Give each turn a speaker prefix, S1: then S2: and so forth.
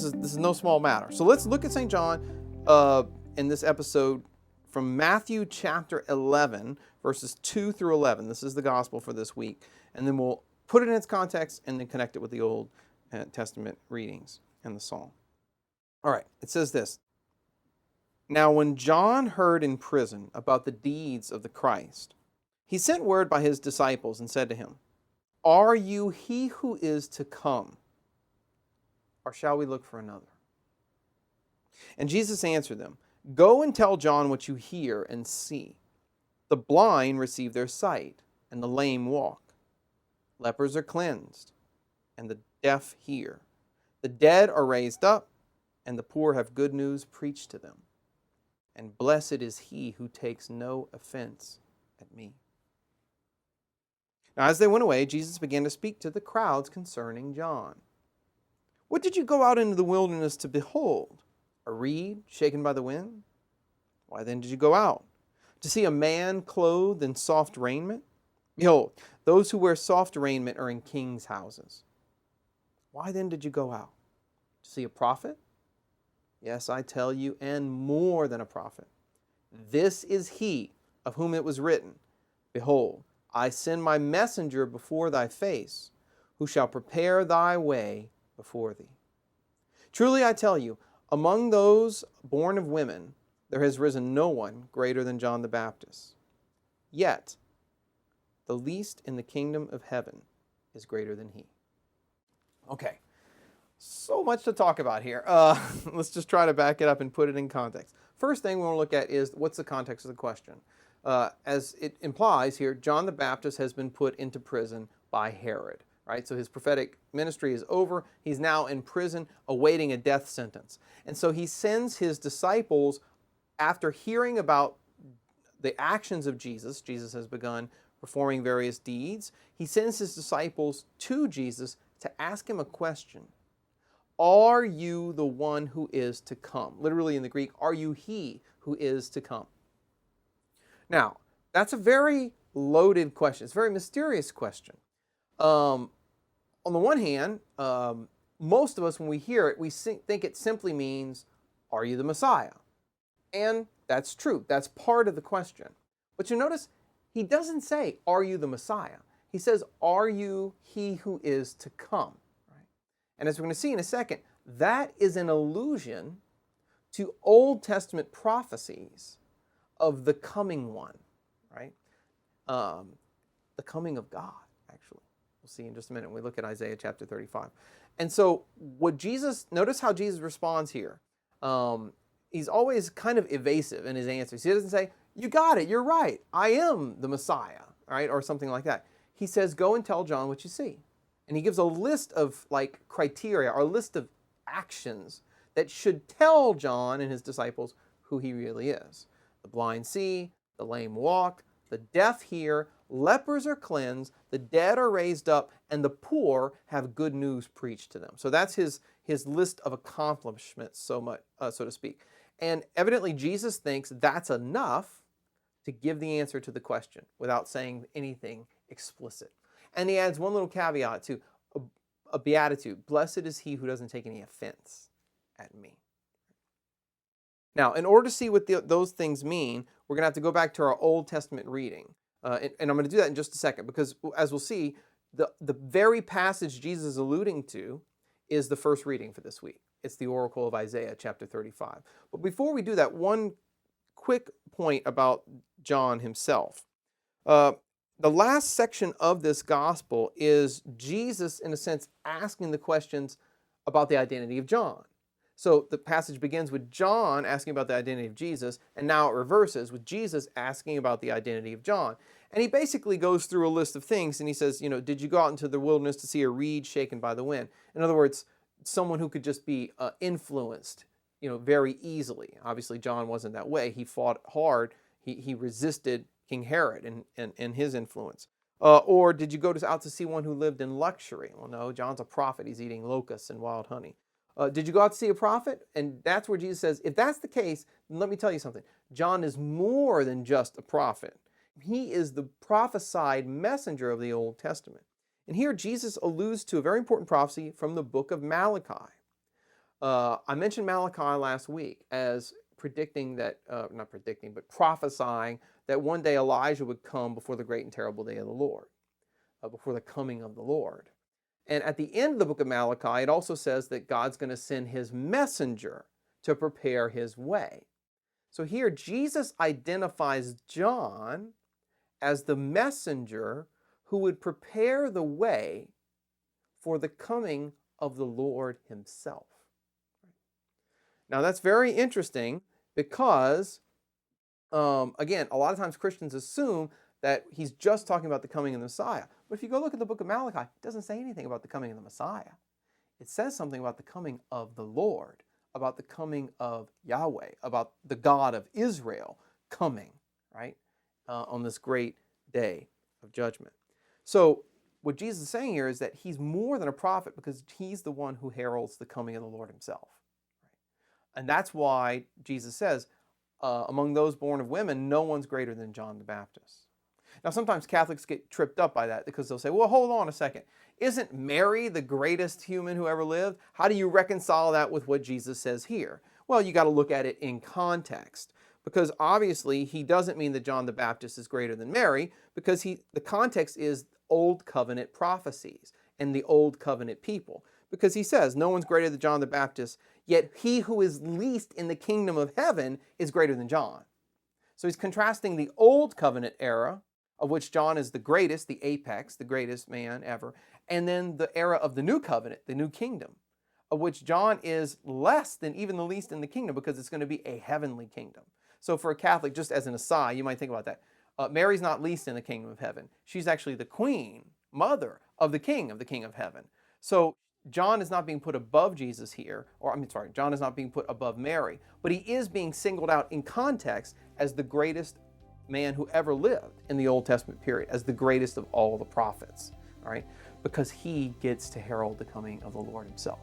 S1: This is no small matter. So let's look at St. John in this episode from Matthew chapter 11, verses 2 through 11. This is the gospel for this week. And then we'll put it in its context and then connect it with the Old Testament readings and the psalm. All right, it says this. Now when John heard in prison about the deeds of the Christ, he sent word by his disciples and said to him, "Are you he who is to come, or shall we look for another?" And Jesus answered them, "Go and tell John what you hear and see. The blind receive their sight, and the lame walk. Lepers are cleansed, and the deaf hear. The dead are raised up, and the poor have good news preached to them. And blessed is he who takes no offense at me." Now as they went away, Jesus began to speak to the crowds concerning John. "What did you go out into the wilderness to behold? A reed shaken by the wind? Why then did you go out? To see a man clothed in soft raiment? Behold, those who wear soft raiment are in kings' houses. Why then did you go out? To see a prophet? Yes, I tell you, and more than a prophet. This is he of whom it was written, Behold, I send my messenger before thy face, who shall prepare thy way before thee. Truly I tell you, among those born of women, there has risen no one greater than John the Baptist. Yet, the least in the kingdom of heaven is greater than he." Okay, so much to talk about here. Let's just try to back it up and put it in context. First thing we want to look at is what's the context of the question. As it implies here, John the Baptist has been put into prison by Herod. Right? So his prophetic ministry is over. He's now in prison awaiting a death sentence. And so he sends his disciples, after hearing about the actions of Jesus, Jesus has begun performing various deeds, he sends his disciples to Jesus to ask him a question. Are you the one who is to come? Literally in the Greek, are you he who is to come? Now, that's a very loaded question. It's a very mysterious question. On the one hand, most of us, when we hear it, we think it simply means, are you the Messiah? And that's true. That's part of the question. But you notice, he doesn't say, are you the Messiah? He says, are you he who is to come? Right? And as we're going to see in a second, that is an allusion to Old Testament prophecies of the coming one, right? The coming of God, actually. We'll see in just a minute when we look at Isaiah chapter 35. And so notice how Jesus responds here. He's always kind of evasive in his answers. He doesn't say, you got it, you're right, I am the Messiah, right? Or something like that. He says, go and tell John what you see. And he gives a list of criteria or a list of actions that should tell John and his disciples who he really is. The blind see, the lame walk, the deaf hear, lepers are cleansed, the dead are raised up, and the poor have good news preached to them. So that's his list of accomplishments, so to speak. And evidently Jesus thinks that's enough to give the answer to the question without saying anything explicit. And he adds one little caveat to a beatitude. Blessed is he who doesn't take any offense at me. Now, in order to see what those things mean, we're going to have to go back to our Old Testament reading. And I'm going to do that in just a second because, as we'll see, the very passage Jesus is alluding to is the first reading for this week. It's the oracle of Isaiah chapter 35. But before we do that, one quick point about John himself. The last section of this gospel is Jesus, in a sense, asking the questions about the identity of John. So the passage begins with John asking about the identity of Jesus, and now it reverses with Jesus asking about the identity of John. And he basically goes through a list of things, and he says, did you go out into the wilderness to see a reed shaken by the wind? In other words, someone who could just be influenced, very easily. Obviously, John wasn't that way. He fought hard. He resisted King Herod and his influence. Or did you go out to see one who lived in luxury? Well, no, John's a prophet. He's eating locusts and wild honey. Did you go out to see a prophet? And that's where Jesus says, if that's the case, then let me tell you something. John is more than just a prophet. He is the prophesied messenger of the Old Testament. And here Jesus alludes to a very important prophecy from the book of Malachi. I mentioned Malachi last week as predicting that, not predicting, but prophesying that one day Elijah would come before the great and terrible day of the Lord, before the coming of the Lord. And at the end of the book of Malachi, it also says that God's going to send his messenger to prepare his way. So here, Jesus identifies John as the messenger who would prepare the way for the coming of the Lord himself. Now, that's very interesting because, again, a lot of times Christians assume that he's just talking about the coming of the Messiah. But if you go look at the book of Malachi, it doesn't say anything about the coming of the Messiah. It says something about the coming of the Lord, about the coming of Yahweh, about the God of Israel coming, right, on this great day of judgment. So what Jesus is saying here is that he's more than a prophet because he's the one who heralds the coming of the Lord himself. Right? And that's why Jesus says, among those born of women, no one's greater than John the Baptist. Now, sometimes Catholics get tripped up by that because they'll say, well, hold on a second. Isn't Mary the greatest human who ever lived? How do you reconcile that with what Jesus says here? Well, you got to look at it in context because obviously he doesn't mean that John the Baptist is greater than Mary because the context is Old Covenant prophecies and the Old Covenant people. Because he says, no one's greater than John the Baptist, yet he who is least in the kingdom of heaven is greater than John. So he's contrasting the Old Covenant era, of which John is the greatest, the apex, the greatest man ever, and then the era of the New Covenant, the New Kingdom, of which John is less than even the least in the kingdom because it's going to be a heavenly kingdom. So for a Catholic, just as an aside, you might think about that. Mary's not least in the kingdom of heaven. She's actually the queen, mother of the king of heaven. So John is not being put above Jesus here, John is not being put above Mary, but he is being singled out in context as the greatest man who ever lived in the Old Testament period, as the greatest of all the prophets, all right? Because he gets to herald the coming of the Lord himself.